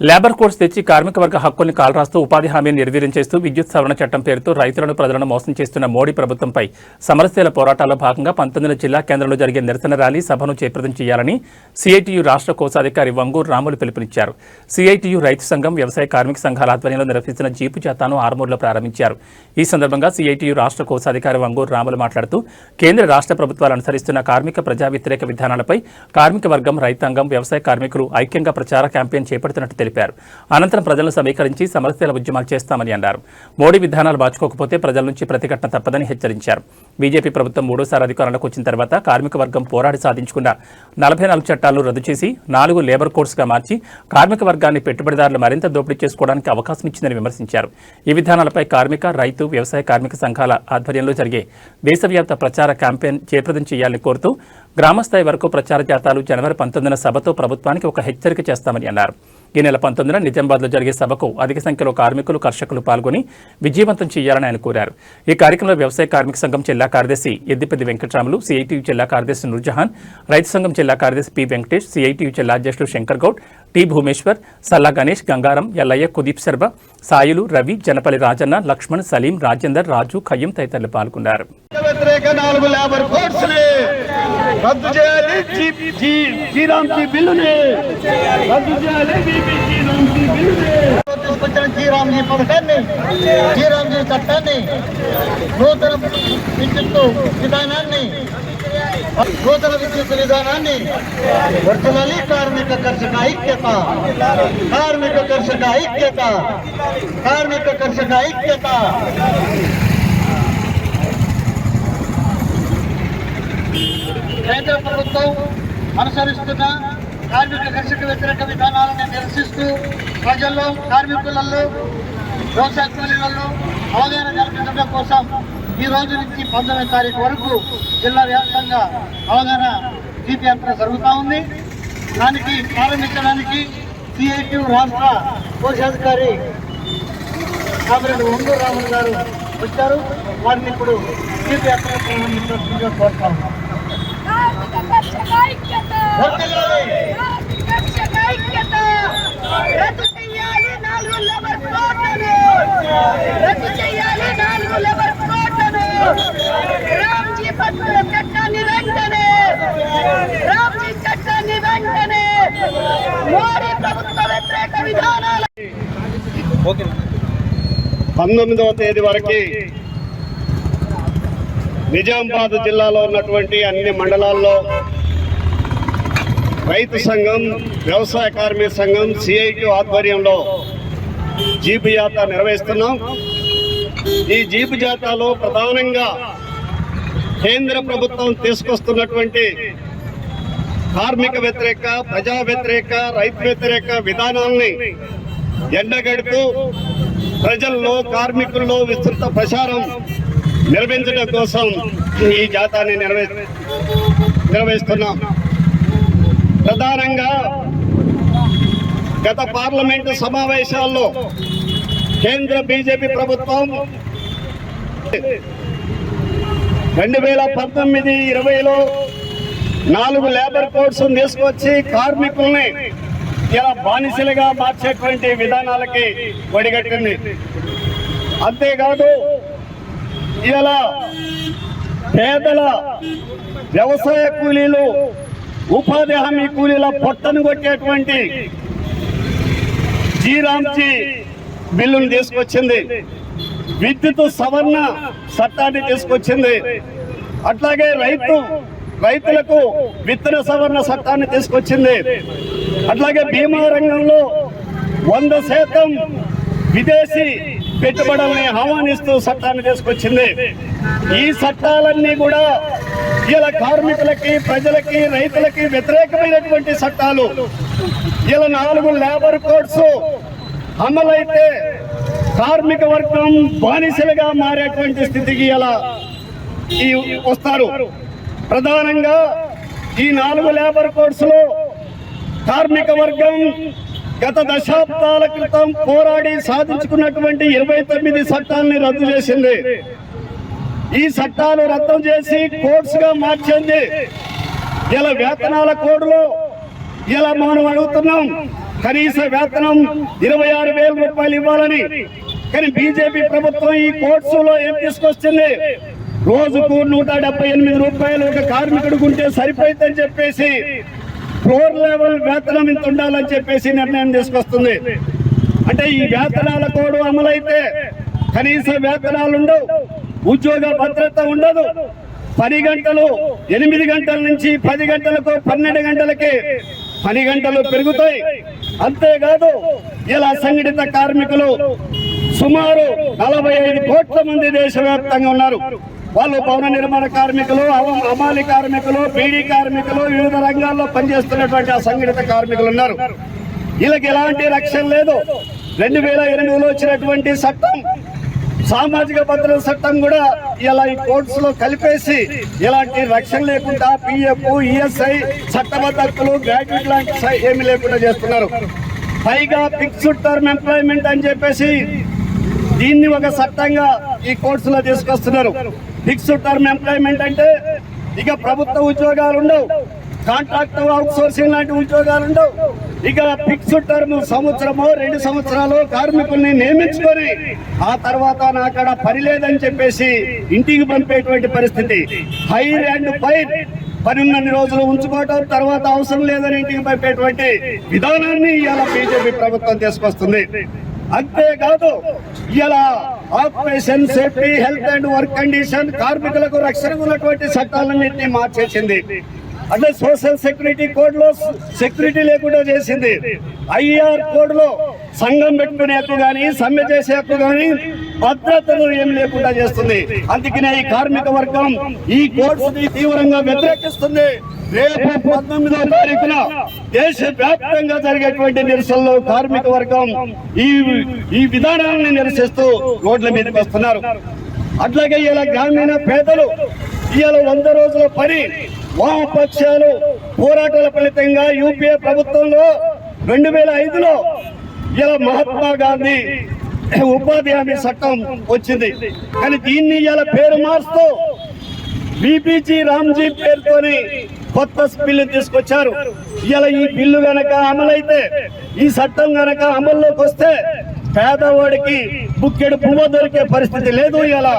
Labour codes తెచ్చి కార్మిక వర్గ హక్కుల్ని కాలరాస్తూ ఉపాధి హామీని నిర్వీర్యం చేస్తూ విద్యుత్ సవరణ చట్టం పేరుతో రైతులను ప్రజలను మోసం చేస్తున్న మోడీ ప్రభుత్వంపై సమరశీల పోరాటాల్లో భాగంగా 19 జిల్లా కేంద్రంలో జరిగే నిరసన ర్యాలీ సభను జయప్రదం చేయాలని సిఐటియు రాష్ట్ర కోశాధికారి వంగూరు రాములు పిలుపునిచ్చారు. సిఐటియు రైతు సంఘం, వ్యవసాయ కార్మిక సంఘాల ఆధ్వర్యంలో నిర్వహించిన జీపు జాతాను ఆర్మూర్లో ప్రారంభించారు. ఈ సందర్భంగా సిఐటియు రాష్ట్ర కోశాధికారి వంగూరు రాములు మాట్లాడుతూ కేంద్ర రాష్ట్ర ప్రభుత్వాలు అనుసరిస్తున్న కార్మిక ప్రజా వ్యతిరేక విధానాలపై కార్మిక వర్గం, రైతాంగం, వ్యవసాయ కార్మికులు ఐక్యంగా ప్రచార క్యాంపెయిన్ చేపడుతున్నట్టు తెలిపారు. అనంతరం ప్రజలను సమీకరించి సమరశీల ఉద్యమాలు చేస్తామని అన్నారు. మోడీ విధానాలు మార్చుకోకపోతే ప్రజల నుంచి ప్రతిఘటన తప్పదని హెచ్చరించారు. బీజేపీ ప్రభుత్వం మూడోసారి అధికారంలోకి వచ్చిన తర్వాత కార్మిక వర్గం పోరాడి సాధించుకున్న 44 చట్టాలను రద్దు చేసి 4 లేబర్ కోడ్స్గా మార్చి కార్మిక వర్గాన్ని పెట్టుబడిదారులు మరింత దోపిడీ చేసుకోవడానికి అవకాశం ఇచ్చిందని విమర్శించారు. ఈ విధానాలపై కార్మిక, రైతు, వ్యవసాయ కార్మిక సంఘాల ఆధ్వర్యంలో జరిగే దేశవ్యాప్త ప్రచార క్యాంపెయిన్ జయప్రదం చేయాలని కోరుతూ గ్రామస్థాయి వరకు ప్రచార జాతాలు జనవరి 19న సభతో ప్రభుత్వానికి ఒక హెచ్చరిక చేస్తామని అన్నారు. ఈ నెల 19న నిజామాబాద్లో జరిగే సభకు అధిక సంఖ్యలో కార్మికులు, కర్షకులు పాల్గొని విజయవంతం చేయాలని ఆయన కోరారు. ఈ కార్యక్రమంలో వ్యవసాయ కార్మిక సంఘం జిల్లా కార్యదర్శి ఎద్దిపెద్ది వెంకటరాములు, సిఐటియు జిల్లా కార్యదర్శి నూర్జహాన్, రైతు సంఘం జిల్లా కార్యదర్శి పి వెంకటేష్, సిఐటియు జిల్లా అధ్యక్షులు శంకర్ గౌడ్, టి భూమేశ్వర్, సల్లా గణేష్, గంగారం, ఎల్లయ్య, కుదీప్ శర్మ, సాయులు, రవి, జనపల్లి రాజన్న, లక్ష్మణ్, సలీం, రాజేందర్, రాజు, ఖయ్యం తదితరులు పాల్గొన్నారు. రద్దు చేయాలి జీరాంజీ బిల్లుని, రద్దు చేయాలి తీసుకొచ్చిన జీరాంజీ పథకాన్ని, జీరాంజీ చట్టాన్ని, నూతన విద్యుత్ విధానాన్ని, వర్తిల్లాలి. కార్మిక కర్షక ఐక్యత, కార్మిక కర్షక ఐక్యత, కార్మిక కర్షక ఐక్యత. కేంద్ర ప్రభుత్వం అనుసరిస్తున్న కార్మిక కర్షక వ్యతిరేక విధానాలను నిరసిస్తూ ప్రజల్లో, కార్మికులలో, వ్యవసాయ కూలీలలో అవగాహన కల్పించడం కోసం ఈ రోజు నుంచి 19వ తారీఖు వరకు జిల్లా వ్యాప్తంగా అవగాహన జీప్ యాత్ర జరుగుతూ ఉంది. దానికి ప్రారంభించడానికి సిఐటియు రాష్ట్ర కోశాధికారి కామరేడ్ వంగూరు రాములు గారు వచ్చారు. వారిని ఇప్పుడు జీప్ యాత్ర ప్రారంభించాల్సిందిగా కోరుతా ఉన్నాం. చట్టాన్ని వెంటనే మోడీ ప్రభుత్వ వ్యతిరేక విధానాలు 19వ తేదీ వరకు నిజామాబాద్ జిల్లాలో ఉన్నటువంటి అన్ని మండలాల్లో రైతు సంఘం, వ్యవసాయ కార్మిక సంఘం, సిఐటియు ఆధ్వర్యంలో జీపు జాతా నిర్వహిస్తున్నాం. ఈ జీపు జాతాలో ప్రధానంగా కేంద్ర ప్రభుత్వం తీసుకొస్తున్నటువంటి కార్మిక వ్యతిరేక, ప్రజా వ్యతిరేక, రైతు వ్యతిరేక విధానాల్ని ఎండగడుతూ ప్రజల్లో, కార్మికుల్లో విస్తృత ప్రచారం నిర్వహించడం కోసం ఈ జాతాన్ని నిర్వహిస్తున్నాం. ప్రధానంగా గత పార్లమెంటు సమావేశాల్లో కేంద్ర బీజేపీ ప్రభుత్వం 2019-20లో 4 లేబర్ కోడ్స్ తీసుకొచ్చి కార్మికుల్ని ఇలా బానిసలుగా మార్చేటువంటి విధానాలకి ఒడిగట్టింది. అంతేకాదు ఇలా పేదల వ్యవసాయ కూలీలు, ఉపాధి హామీ కూలీల పొట్టను కొట్టేటువంటి జీరాంజీ బిల్లును తీసుకొచ్చింది. విద్యుత్ సవరణ చట్టాన్ని తీసుకొచ్చింది. అట్లాగే రైతులకు విత్తన సవరణ చట్టాన్ని తీసుకొచ్చింది. అట్లాగే బీమా రంగంలో 100% విదేశీ పెట్టుబడుల్ని ఆహ్వానిస్తూ చట్టాన్ని తీసుకొచ్చింది. ఈ చట్టాలన్నీ కూడా ఇలా కార్మికులకి, ప్రజలకి, రైతులకి వ్యతిరేకమైనటువంటి చట్టాలు. ఇలా 4 లేబర్ కోడ్స్ అమలైతే కార్మిక వర్గం బానిసలుగా మారేటువంటి స్థితికి ఇలా వస్తారు. ప్రధానంగా ఈ 4 లేబర్ కోడ్స్ లో కార్మిక వర్గం గత దశాబ్దాల క్రితం పోరాడి సాధించుకున్నటువంటి 29 చట్టాలని రద్దు చేసింది. ఈ చట్టాలు రద్దు చేసి కోడ్స్ గా మార్చింది. ఇలా వేతనాల కోడ్లో ఇలా మనం అడుగుతున్నాం, కనీస వేతనం 26,000 రూపాయలు ఇవ్వాలని. కానీ బీజేపీ ప్రభుత్వం ఈ కోర్సులో ఏం తీసుకొస్తుంది, రోజుకు 178 రూపాయలు ఒక కార్మికుడికి ఉంటే సరిపోతుందని చెప్పేసి ఫ్లోర్ లెవెల్ వేతనం ఇంత ఉండాలని చెప్పేసి నిర్ణయం తీసుకొస్తుంది. అంటే ఈ వేతనాల కోడ్ అమలైతే కనీస వేతనాలు ఉండవు, ఉద్యోగ భద్రత ఉండదు. 10 గంటలు 8 గంటల నుంచి 10 గంటలకు 12 గంటలకి 10 గంటలు పెరుగుతాయి. అంతేకాదు ఇలా అసంఘటిత కార్మికులు సుమారు 45 కోట్ల మంది దేశవ్యాప్తంగా ఉన్నారు. వాళ్ళు భవన నిర్మాణ కార్మికులు, హమాలి కార్మికులు, బీడీ కార్మికులు, వివిధ రంగాల్లో పనిచేస్తున్నటువంటి అసంఘటిత కార్మికులు ఉన్నారు. వీళ్ళకి ఎలాంటి రక్షణ లేదు. 2008లో వచ్చినటువంటి చట్టం, సామాజిక భద్రత చట్టం కూడా ఇలా ఈ కోర్ట్స్ లో కలిపేసి ఇలాంటి రక్షణ లేకుండా పిఎఫ్, ఈఎస్ఐ, చట్టబద్ధ హక్కులు, గ్రాడ్యుయేట్ లాంటి ఏమి లేకుండా చేస్తున్నారు. పైగా ఫిక్స్డ్ టర్మ్ ఎంప్లాయ్మెంట్ అని చెప్పేసి దీన్ని ఒక చట్టంగా ఈ కోర్ట్స్ లో తీసుకొస్తున్నారు. ఫిక్స్డ్ టర్మ్ ఎంప్లాయ్మెంట్ అంటే ఇక ప్రభుత్వ ఉద్యోగాలు ఉండవు, కాంట్రాక్ట్ అవుట్ సోర్సింగ్ లాంటి ఉద్యోగాలు ఉండవు. ఇక ఫిక్స్డ్ టర్మ్ సంవత్సరమో 2 సంవత్సరాలు కార్మికుల్ని నియమించుకొని ఆ తర్వాత నాకడ పని లేదని చెప్పేసి ఇంటికి పంపేటువంటి పరిస్థితి. హైర్ అండ్ ఫైర్, పని ఉన్నన్ని రోజులు ఉంచుకోవటం, తర్వాత అవసరం లేదని ఇంటికి పంపేటువంటి విధానాన్ని ఇవాళ బీజేపీ ప్రభుత్వం తీసుకొస్తుంది. అంతేకాదు ఇలా occupation safety, health and work condition, కార్మికులకు రక్షణ ఉన్నటువంటి చట్టాలన్నింటినీ మార్చేసింది. అంటే సోషల్ సెక్యూరిటీ కోడ్ లో సెక్యూరిటీ లేకుండా చేసింది. ఐఆర్ కోడ్ లో సంఘం పెట్టుకునే హక్కు కానీ, సమ్మె చేసే హక్కు కానీ, భద్రతను ఏమి లేకుండా చేస్తుంది. అందుకనే ఈ కార్మిక వర్గం ఈ కోడ్స్ ని తీవ్రంగా వ్యతిరేకిస్తుంది. రేపు 19వ తారీఖున దేశ వ్యాప్తంగా జరిగేటువంటి నిరసనలో కార్మిక వర్గం ఈ విధానాలను నిరసిస్తూ రోడ్ల మీదకి వస్తున్నారు. అట్లాగే ఇలా గ్రామీణ పేదలు ఇవాళ 100 రోజుల పని వామపక్షాలు పోరాటాల ఫలితంగా యూపీఏ ప్రభుత్వంలో 2005లో ఇలా మహాత్మా గాంధీ ఉపాధి హామీ చట్టం వచ్చింది. కానీ దీన్ని ఇలా పేరు మారుస్తూ బీపీజీ రామ్జీ పేరుతోని కొత్త బిల్లు తీసుకొచ్చారు. ఇలా ఈ బిల్లు గనక అమలైతే, ఈ చట్టం గనక అమల్లోకి వస్తే పేదవాడికి బుక్కెడు పువ్వు దొరికే పరిస్థితి లేదు. ఇలా